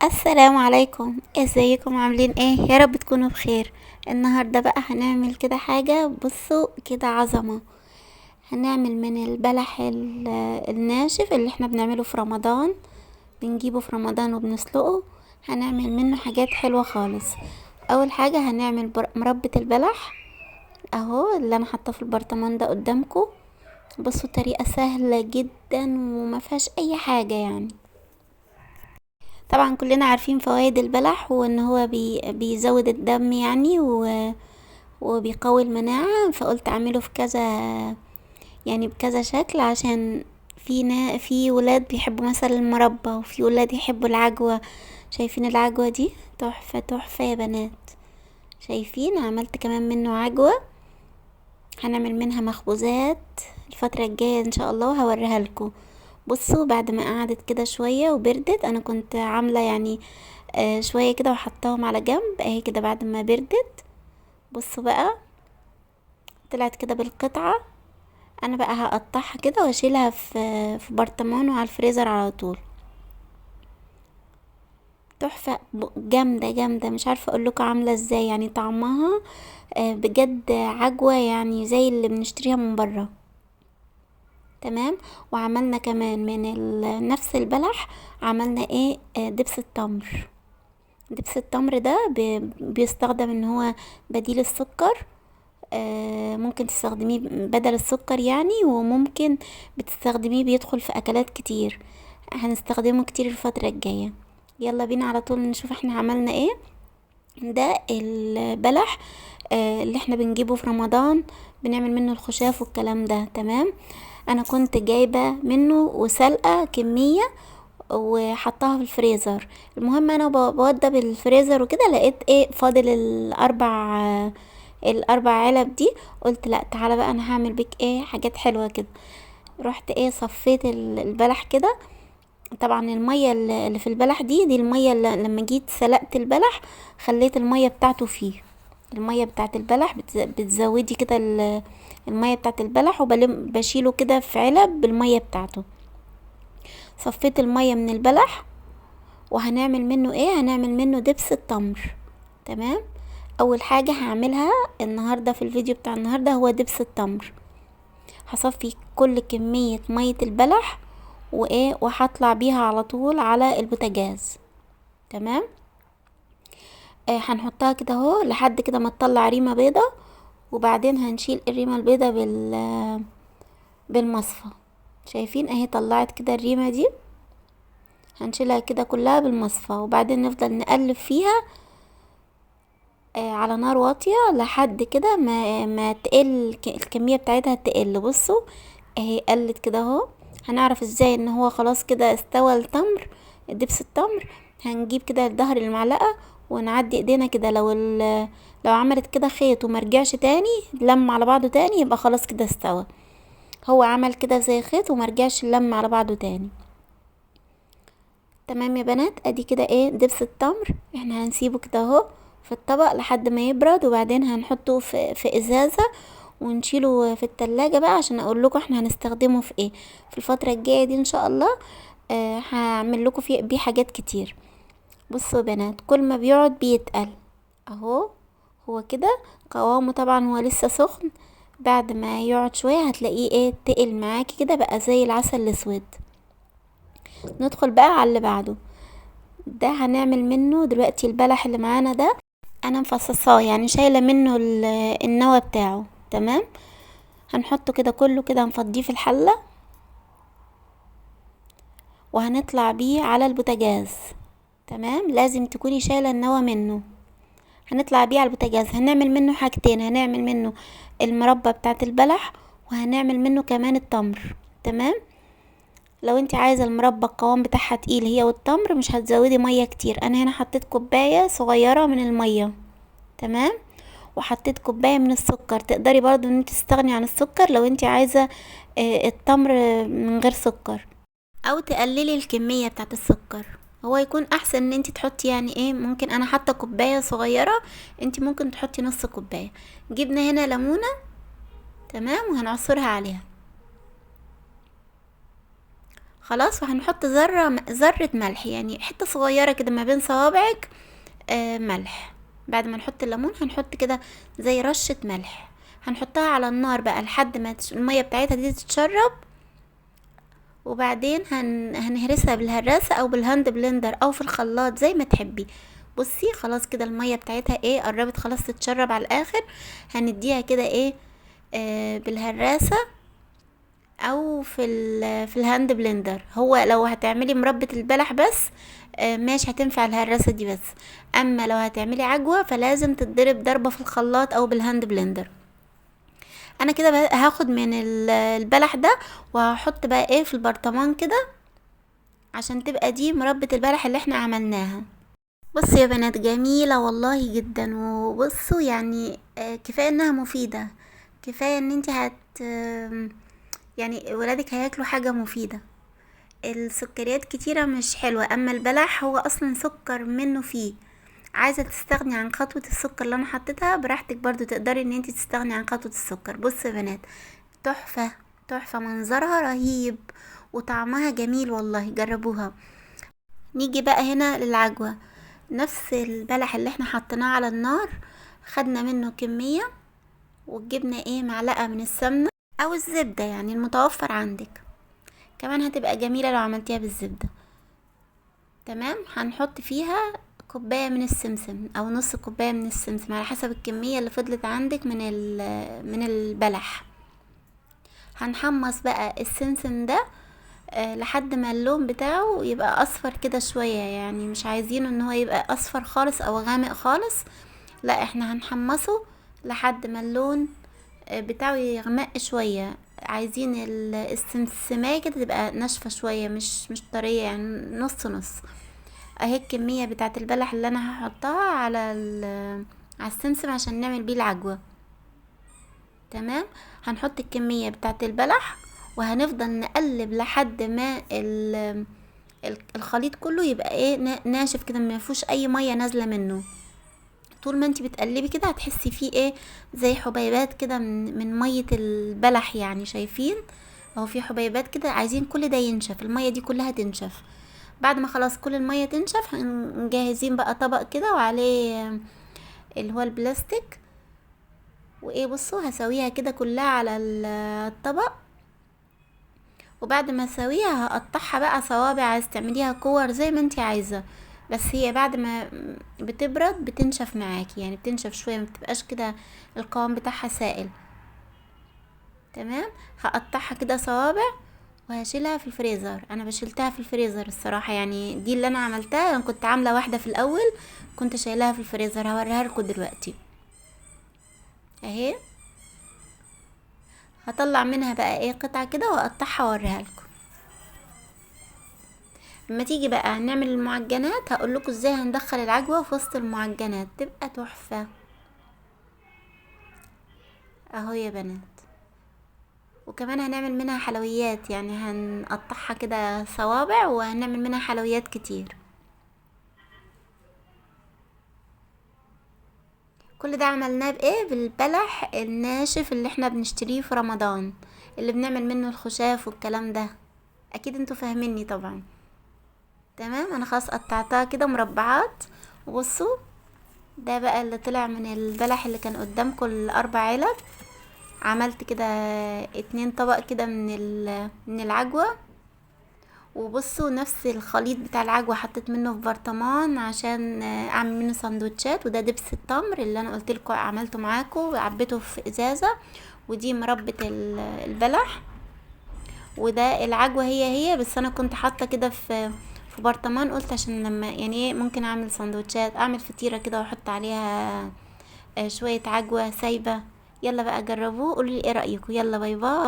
السلام عليكم، ازيكم عاملين ايه؟ يا رب تكونوا بخير. النهارده بقى هنعمل كده حاجه، بصوا كده عظمه. هنعمل من البلح الناشف اللي احنا بنعمله في رمضان، بنجيبه في رمضان وبنسلقه. هنعمل منه حاجات حلوه خالص. اول حاجه هنعمل مربى البلح اهو، اللي انا حاطاه في البرطمان ده قدامكم. بصوا طريقه سهله جدا وما فيهاش اي حاجه يعني. طبعا كلنا عارفين فوائد البلح، وان هو بيزود الدم يعني وبيقوي المناعة. فقلت اعمله في كذا، يعني بكذا شكل، عشان في ولاد بيحبوا مثلا المربى، وفي ولاد يحبوا العجوة. شايفين العجوة دي؟ تحفة تحفة يا بنات. شايفين عملت كمان منه عجوة. هنعمل منها مخبوزات الفترة الجاية ان شاء الله، وهوريها لكم. بصوا بعد ما قعدت كده شوية وبردت، انا كنت عاملة يعني شوية كده وحطاهم على جنب اهي كده بعد ما بردت. بصوا بقى طلعت كده بالقطعة. انا بقى هقطعها كده واشيلها في برطمان وعلى الفريزر على طول. تحفة جامدة جامدة، مش عارفة اقول لكم عاملة ازاي يعني طعمها. بجد عجوة يعني زي اللي بنشتريها من برا. تمام. وعملنا كمان من نفس البلح، عملنا ايه دبس التمر. دبس التمر ده بيستخدم ان هو بديل السكر. ممكن تستخدميه بدل السكر يعني، وممكن بتستخدميه بيدخل في اكلات كتير. هنستخدمه كتير الفترة الجاية. يلا بينا على طول نشوف احنا عملنا ايه. ده البلح اللي احنا بنجيبه في رمضان، بنعمل منه الخشاف والكلام ده. تمام. انا كنت جايبة منه وسلقة كمية وحطها في الفريزر. المهم انا بوضب الفريزر وكده، لقيت ايه فاضل الاربع علب دي. قلت لا تعالى بقى انا هعمل بيك ايه حاجات حلوة كده. رحت ايه صفيت البلح كده. طبعا المية اللي في البلح دي المية اللي لما جيت سلقت البلح خليت المية بتاعته فيه. المية بتاعت البلح بتزودي كده المية بتاعت البلح، بشيله كده في علب بالمية بتاعته. صفيت المية من البلح، وهنعمل منه ايه؟ هنعمل منه دبس التمر. تمام. اول حاجة هعملها النهاردة في الفيديو بتاع النهاردة هو دبس التمر. هصفي كل كمية مية البلح وايه، وهطلع بيها على طول على البوتاجاز. تمام. هنحطها كده اهو لحد كده ما تطلع ريمة بيضة، وبعدين هنشيل الريمة البيضة بالمصفى. شايفين اهي طلعت كده الريمة دي. هنشيلها كده كلها بالمصفى، وبعدين نفضل نقلب فيها على نار واطية لحد كده ما تقل الكمية بتاعتها تقل. بصوا اهي قلت كده اهو. هنعرف ازاي ان هو خلاص كده استوى التمر، دبس التمر. هنجيب كده ظهر المعلقة ونعدي ايدينا كده، لو عملت كده خيط ومرجعش تاني لم على بعضه تاني، يبقى خلاص كده استوى. هو عمل كده زي خيط ومرجعش لم على بعضه تاني. تمام يا بنات، ادي كده ايه دبس التمر. احنا هنسيبه كده اهو في الطبق لحد ما يبرد، وبعدين هنحطه في ازازة ونشيله في التلاجة بقى، عشان اقول لكم احنا هنستخدمه في ايه في الفترة الجاية دي ان شاء الله. هعمل لكم فيه بيه حاجات كتير. بصوا يا بنات، كل ما بيقعد بيتقل اهو. هو كده قوامه طبعا هو لسه سخن، بعد ما يقعد شوية هتلاقيه ايه تقل معاكي كده بقى زي العسل الاسود. ندخل بقى على اللي بعده. ده هنعمل منه دلوقتي البلح اللي معانا ده. انا مفصصاه يعني شايله منه النوى بتاعه. تمام. هنحطه كده كله كده، هنفضيه في الحله، وهنطلع بيه على البوتاجاز. تمام. لازم تكوني شايله النوى منه. هنطلع بيه على البوتاجاز. هنعمل منه حاجتين، هنعمل منه المربى بتاعت البلح، وهنعمل منه كمان التمر. تمام. لو انت عايزه المربى القوام بتاعها تقيل هي والتمر، مش هتزودي ميه كتير. انا هنا حطيت كوبايه صغيره من الميه. تمام. وحطيت كوباية من السكر. تقدري برضو ان انت تستغني عن السكر لو انت عايزة التمر من غير سكر، او تقللي الكمية بتاعت السكر. هو يكون احسن ان انت تحطي يعني ايه، ممكن انا حاطة كوباية صغيرة، انت ممكن تحطي نص كوباية. جبنا هنا ليمونة. تمام. وهنعصرها عليها. خلاص. وهنحط ذرة ملح، يعني حتة صغيرة كده ما بين صوابعك ملح. بعد ما نحط الليمون هنحط كده زي رشة ملح، هنحطها على النار بقى لحد ما المية بتاعتها دي تتشرب. وبعدين هنهرسها بالهراسة او بالهاند بلندر او في الخلاط زي ما تحبي. بصي خلاص كده المية بتاعتها ايه قربت خلاص تتشرب على الاخر. هنديها كده ايه بالهراسة او في الهاند بلندر. هو لو هتعملي مربة البلح بس ماشي هتنفع الهراسة دي بس. اما لو هتعملي عجوة فلازم تتضرب ضربة في الخلاط او بالهاند بلندر. انا كده هاخد من البلح ده وهحط بقى ايه في البرطمان كده عشان تبقى دي مربة البلح اللي احنا عملناها. بصوا يا بنات جميلة والله جدا. وبصوا يعني كفاية انها مفيدة، كفاية ان انت يعني ولادك هياكلوا حاجة مفيدة. السكريات كتيرة مش حلوة، اما البلح هو اصلا سكر منه فيه. عايزة تستغني عن خطوة السكر اللي انا حطيتها براحتك، برضو تقدري ان انت تستغني عن خطوة السكر. بصوا يا بنات تحفة تحفة، منظرها رهيب وطعمها جميل والله، جربوها. نيجي بقى هنا للعجوة. نفس البلح اللي احنا حطيناه على النار خدنا منه كمية وجبنا ايه معلقة من السمنة او الزبدة يعني المتوفر عندك. كمان هتبقى جميلة لو عملتيها بالزبدة. تمام. هنحط فيها كوباية من السمسم او نص كوباية من السمسم على حسب الكمية اللي فضلت عندك من البلح. هنحمص بقى السمسم ده لحد ما اللون بتاعه يبقى اصفر كده شوية، يعني مش عايزينه ان هو يبقى اصفر خالص او غامق خالص، لا احنا هنحمصه لحد ما اللون بتاعه يغمق شوية. عايزين السمسمية كده تبقى ناشفة شوية، مش طرية، يعني نص نص. اهي الكمية بتاعت البلح اللي انا هحطها على السمسم عشان نعمل بيه العجوة. تمام. هنحط الكمية بتاعت البلح وهنفضل نقلب لحد ما الخليط كله يبقى ايه ناشف كده، ما فيهوش اي مية نازلة منه. طول ما انت بتقلبي كده هتحسي فيه ايه زي حبيبات كده من مية البلح، يعني شايفين اهو في حبيبات كده. عايزين كل ده ينشف، المية دي كلها تنشف. بعد ما خلاص كل المية تنشف مجهزين بقى طبق كده وعليه اللي هو البلاستيك. وايه بصوا هسويها كده كلها على الطبق. وبعد ما اسويها هقطعها بقى صوابع، عايز تعمليها كور زي ما انتي عايزة. بس هي بعد ما بتبرد بتنشف معاكي، يعني بتنشف شوية، ما بتبقاش كده القوام بتاعها سائل. تمام. هقطعها كده صوابع وهشيلها في الفريزر. انا بشيلتها في الفريزر الصراحة، يعني دي اللي انا عملتها. انا كنت عاملة واحدة في الاول كنت شايلها في الفريزر، هوريها لكم دلوقتي اهي. هطلع منها بقى ايه قطعة كده واقطعها واوريها لكم. لما تيجي بقى نعمل المعجنات هقول لكم ازاي هندخل العجوة في وسط المعجنات تبقى تحفة. اهو يا بنات. وكمان هنعمل منها حلويات، يعني هنقطعها كده صوابع وهنعمل منها حلويات كتير. كل ده عملناه بايه؟ بالبلح الناشف اللي احنا بنشتريه في رمضان، اللي بنعمل منه الخشاف والكلام ده. اكيد انتوا فاهميني طبعا. تمام. انا خلاص قطعتها كده مربعات. وبصوا ده بقى اللي طلع من البلح اللي كان قدامكم الاربع علب. عملت كده 2 طبق كده من العجوة. وبصوا نفس الخليط بتاع العجوة حطيت منه في برطمان عشان اعمل منه سندوتشات. وده دبس التمر اللي انا قلت لكم عملته معاكم وعبيته في ازازة. ودي مربة البلح. وده العجوة هي بس انا كنت حاطة كده في برطمان، قلت عشان لما يعني ايه ممكن اعمل سندوتشات، اعمل فطيرة كده واحط عليها شوية عجوة سايبة. يلا بقى جربوه قولوا لي ايه رأيكم. يلا باي باي.